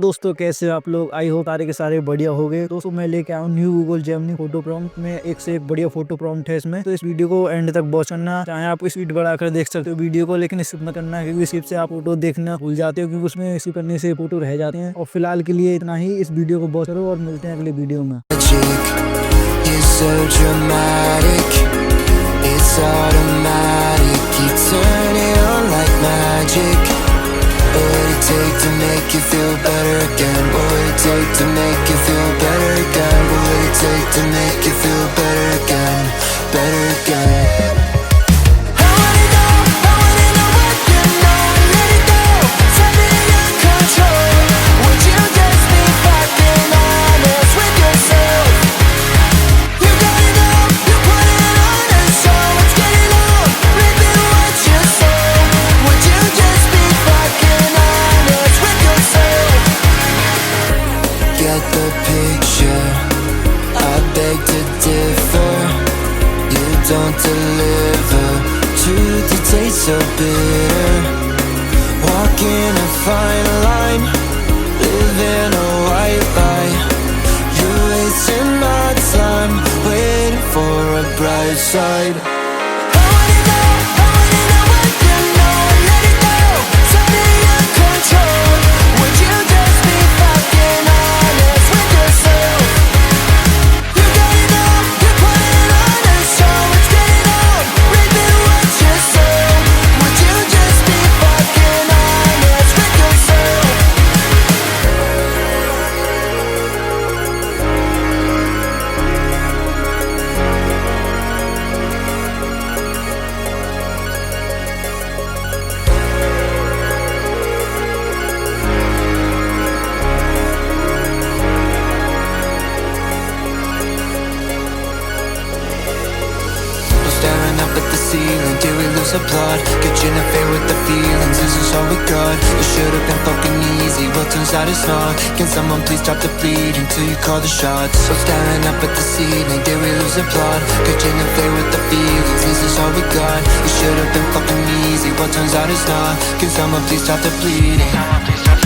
दोस्तों कैसे हो आप लोग। आई हो सारे के सारे बढ़िया हो गए। दोस्तों मैं लेके आया हूँ new Google Gemini photo prompt में एक से एक बढ़िया फोटो प्रॉम्प्ट है इसमें। तो इस वीडियो को एंड तक वॉच करना। चाहे आप स्पीड बढ़ाकर देख सकते हो वीडियो को, लेकिन स्किप मत करना क्योंकि स्किप से आप फोटो देखना भूल जाते हो, क्योंकि उसमें स्किप करने से फोटो रह जाते हैं। और फिलहाल के लिए इतना ही। इस वीडियो को वॉच करो और मिलते हैं अगले वीडियो में। Take to make you feel better again? What would it take to make you feel better again? What would it take to make you feel better again? Better again. I wanna know what you know. Let it go, tell me in control. Would you just be fucking honest with yourself? You gotta know, you put it on a show. It's getting old, repeat what you say. Would you just be fucking honest with yourself? Get the picture, I beg to differ. You don't deliver, truth it tastes so bitter. Walking a fine line, living a white lie. You're wasting my time, waiting for a bright side. I wanna know what you know. Let it go, tell me in control. Would you just be fucking honest with yourself? You gotta know, you put it on a show. It's getting old, repeat what you say. Would you just be fucking honest with yourself? Staring up at the ceiling, did we lose the plot? Could you interfere with the feelings? Is this all we got? It should have been fucking easy, well turns out it's not. Can someone please stop the bleeding till you call the shots? So staring up at the ceiling, did we lose the plot? Could you interfere with the feelings? Is this all we got? It should have been fucking easy, well turns out it's not. Can someone please stop the bleeding?